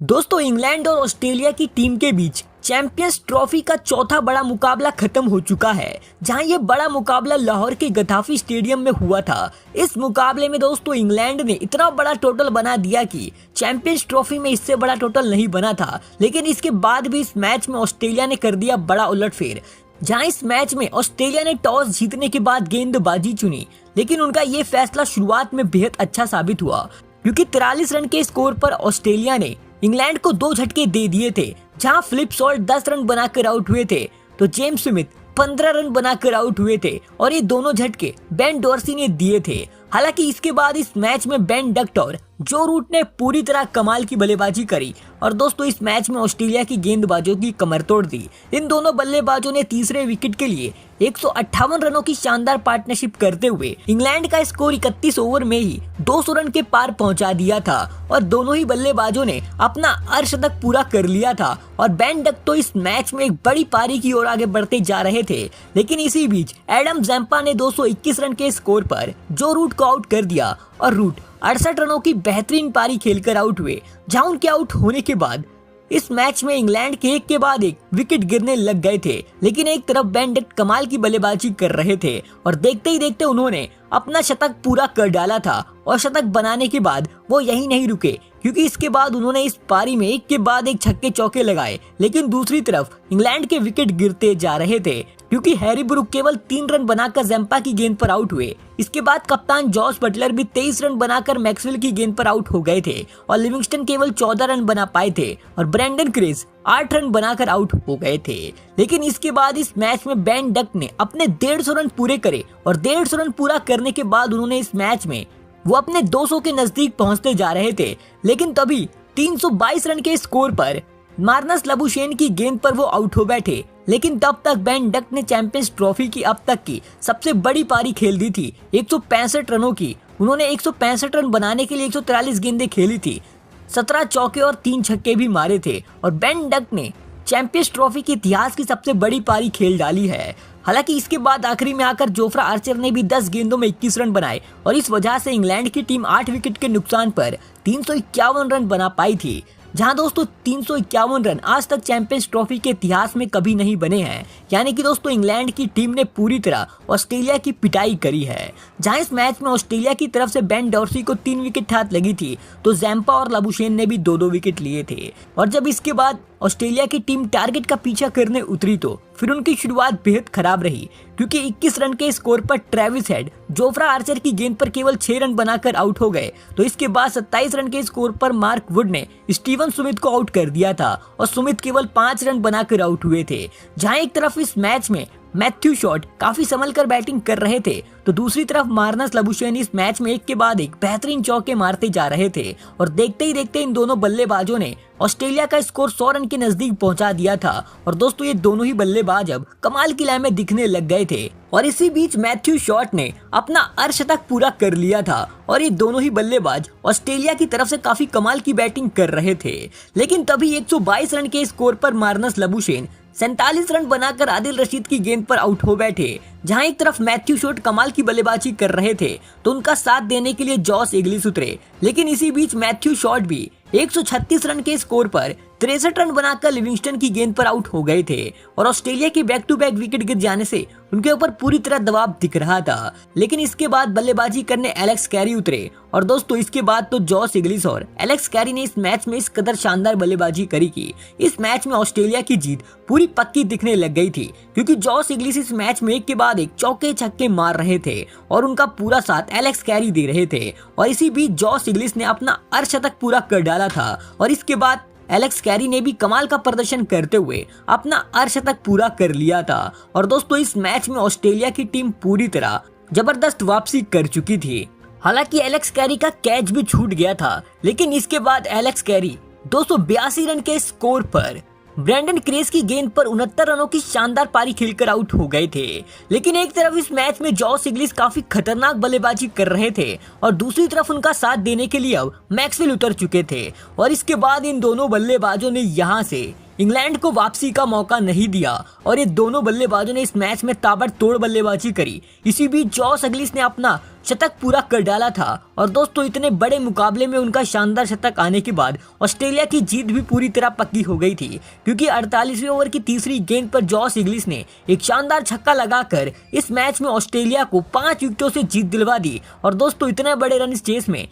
दोस्तों, इंग्लैंड और ऑस्ट्रेलिया की टीम के बीच चैंपियंस ट्रॉफी का चौथा बड़ा मुकाबला खत्म हो चुका है, जहां ये बड़ा मुकाबला लाहौर के गद्दाफी स्टेडियम में हुआ था। इस मुकाबले में दोस्तों इंग्लैंड ने इतना बड़ा टोटल बना दिया कि चैंपियंस ट्रॉफी में इससे बड़ा टोटल नहीं बना था। लेकिन इसके बाद भी इस मैच में ऑस्ट्रेलिया ने कर दिया बड़ा उलटफेर, जहां इस मैच में ऑस्ट्रेलिया ने टॉस जीतने के बाद गेंदबाजी चुनी। लेकिन उनका ये फैसला शुरुआत में बेहद अच्छा साबित हुआ, क्योंकि 43 रन के स्कोर पर ऑस्ट्रेलिया ने इंग्लैंड को 2 झटके दे दिए थे। जहां फिलिप सॉल्ट 10 रन बनाकर आउट हुए थे, तो जेम्स स्मिथ 15 रन बनाकर आउट हुए थे, और ये दोनों झटके बेन डॉर्सी ने दिए थे। हालांकि इसके बाद इस मैच में बेन डक्ट और जो रूट ने पूरी तरह कमाल की बल्लेबाजी करी, और दोस्तों इस मैच में ऑस्ट्रेलिया की गेंदबाजों की कमर तोड़ दी। इन दोनों बल्लेबाजों ने तीसरे विकेट के लिए 158 रनों की शानदार पार्टनरशिप करते हुए इंग्लैंड का स्कोर 31 ओवर में ही 200 रन के पार पहुंचा दिया था, और दोनों ही बल्लेबाजों ने अपना अर्धशतक पूरा कर लिया था। और बेन डक्ट तो इस मैच में एक बड़ी पारी की ओर आगे बढ़ते जा रहे थे। लेकिन इसी बीच एडम जैम्पा ने 221 रन के स्कोर पर जो रूट को आउट कर दिया, और रूट 68 रनों की बेहतरीन पारी खेलकर आउट हुए। जहां उनके आउट होने के बाद इस मैच में इंग्लैंड के एक के बाद एक विकेट गिरने लग गए थे। लेकिन एक तरफ बेन डक्ट कमाल की बल्लेबाजी कर रहे थे, और देखते ही देखते उन्होंने अपना शतक पूरा कर डाला था। और शतक बनाने के बाद वो यही नहीं रुके, क्योंकि इसके बाद उन्होंने इस पारी में एक के बाद एक छक्के चौके लगाए। लेकिन दूसरी तरफ इंग्लैंड के विकेट गिरते जा रहे थे, क्योंकि हैरी ब्रूक केवल 3 रन बनाकर जैम्पा की गेंद पर आउट हुए। इसके बाद कप्तान जॉस बटलर भी 23 रन बनाकर मैक्सवेल की गेंद पर आउट हो गए थे, और लिविंगस्टन केवल 14 रन बना पाए थे, और ब्रेंडन क्रेज 8 रन बनाकर आउट हो गए थे। लेकिन इसके बाद इस मैच में बेन डक्ट ने अपने 150 रन पूरे करे, और 150 रन पूरा करने के बाद उन्होंने इस मैच में वो अपने 200 के नजदीक पहुंचते जा रहे थे। लेकिन तभी 322 रन के स्कोर पर मार्नस लबुशेन की गेंद पर वो आउट हो बैठे। लेकिन तब तक बेन डक्ट ने चैंपियंस ट्रॉफी की अब तक की सबसे बड़ी पारी खेल दी थी, 165 रनों की। उन्होंने 165 रन बनाने के लिए 143 गेंदें खेली थी, 17 चौके और 3 छक्के भी मारे थे, और बेन डक्ट ने चैंपियंस ट्रॉफी के इतिहास की सबसे बड़ी पारी खेल डाली है। हालांकि इसके बाद आखिरी में आकर जोफ्रा आर्चर ने भी 10 गेंदों में 21 रन बनाए, और इस वजह से इंग्लैंड की टीम 8 विकेट के नुकसान पर 351 रन बना पाई थी। जहां दोस्तों 351 रन आज तक चैंपियंस ट्रॉफी के इतिहास में कभी नहीं बने हैं। यानी कि दोस्तों इंग्लैंड की टीम ने पूरी तरह ऑस्ट्रेलिया की पिटाई करी है। जहां इस मैच में ऑस्ट्रेलिया की तरफ से बेन डॉर्सी को 3 विकेट हाथ लगी थी, तो जैम्पा और लबुशेन ने भी 2-2 विकेट लिए थे। और जब इसके बाद ऑस्ट्रेलिया की टीम टारगेट का पीछा करने उतरी, तो फिर उनकी शुरुआत बेहद खराब रही, क्योंकि 21 रन के स्कोर पर ट्रेविस हेड जोफ्रा आर्चर की गेंद पर केवल 6 रन बनाकर आउट हो गए। तो इसके बाद 27 रन के स्कोर पर मार्क वुड ने स्टीवन स्मिथ को आउट कर दिया था, और स्मिथ केवल 5 रन बनाकर आउट हुए थे। जहां एक तरफ इस मैच में मैथ्यू शॉट काफी संभल कर बैटिंग कर रहे थे, तो दूसरी तरफ मार्नस लबुशेन इस मैच में एक के बाद एक बेहतरीन चौके मारते जा रहे थे। और देखते ही देखते इन दोनों बल्लेबाजों ने ऑस्ट्रेलिया का स्कोर 100 रन के नजदीक पहुंचा दिया था। और दोस्तों ये दोनों ही बल्लेबाज अब कमाल की लय में दिखने लग गए थे, और इसी बीच मैथ्यू शॉट ने अपना अर्धशतक पूरा कर लिया था, और ये दोनों ही बल्लेबाज ऑस्ट्रेलिया की तरफ से काफी कमाल की बैटिंग कर रहे थे। लेकिन तभी 122 रन के स्कोर पर मार्नस लबुशेन 47 रन बनाकर आदिल रशीद की गेंद पर आउट हो बैठे। जहां एक तरफ मैथ्यू शॉट कमाल की बल्लेबाजी कर रहे थे, तो उनका साथ देने के लिए जॉस इग्लिस उतरे। लेकिन इसी बीच मैथ्यू शॉट भी 136 रन के स्कोर पर 63 रन बनाकर लिविंगस्टन की गेंद पर आउट हो गए थे, और ऑस्ट्रेलिया की बैक टू बैक विकेट गिर जाने से उनके ऊपर पूरी तरह दबाव दिख रहा था। लेकिन इसके बाद बल्लेबाजी करने एलेक्स कैरी उतरे, और दोस्तों इसके बाद तो जॉस इग्लिस और एलेक्स कैरी ने इस मैच में इस कदर शानदार बल्लेबाजी करी कि इस मैच में ऑस्ट्रेलिया की जीत पूरी पक्की दिखने लग गई थी, क्योंकि जॉस इग्लिस इस मैच में एक के बाद एक चौके छक्के मार रहे थे, और उनका पूरा साथ एलेक्स कैरी दे रहे थे। और इसी बीच जॉस इग्लिस ने अपना अर्धशतक पूरा कर डाला था, और इसके बाद एलेक्स कैरी ने भी कमाल का प्रदर्शन करते हुए अपना अर्धशतक पूरा कर लिया था। और दोस्तों इस मैच में ऑस्ट्रेलिया की टीम पूरी तरह जबरदस्त वापसी कर चुकी थी। हालांकि एलेक्स कैरी का कैच भी छूट गया था, लेकिन इसके बाद एलेक्स कैरी 282 रन के स्कोर पर ब्रेंडन क्रेज की गेंद पर 69 रनों की शानदार पारी खेलकर आउट हो गए थे। लेकिन एक तरफ इस मैच में जॉस इग्लिस काफी खतरनाक बल्लेबाजी कर रहे थे, और दूसरी तरफ उनका साथ देने के लिए अब मैक्सवेल उतर चुके थे। और इसके बाद इन दोनों बल्लेबाजों ने यहां से इंग्लैंड को वापसी का मौका नहीं दिया और ये दोनों बल्लेबाजों ने इस मैच में ताबड़तोड़ बल्लेबाजी करी। इसी बीच जॉस इंग्लिश ने अपना शतक पूरा कर डाला था और दोस्तों इतने बड़े मुकाबले में उनका शानदार शतक आने के बाद ऑस्ट्रेलिया की जीत भी पूरी तरह पक्की हो गई थी, क्योंकि 48वें ओवर की तीसरी गेंद पर जॉस इंग्लिश ने एक शानदार छक्का लगाकर इस मैच में ऑस्ट्रेलिया को 5 विकेटों से जीत दिलवा दी। और दोस्तों इतने बड़े रन चेस में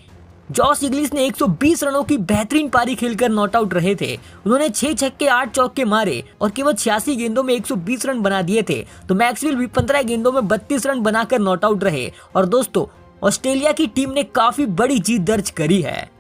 जॉस इंग्लिश ने 120 रनों की बेहतरीन पारी खेलकर नॉट आउट रहे थे। उन्होंने 6 छक्के 8 चौके मारे और केवल 86 गेंदों में 120 रन बना दिए थे। तो मैक्सवेल भी 15 गेंदों में 32 रन बनाकर नॉट आउट रहे और दोस्तों ऑस्ट्रेलिया की टीम ने काफी बड़ी जीत दर्ज करी है।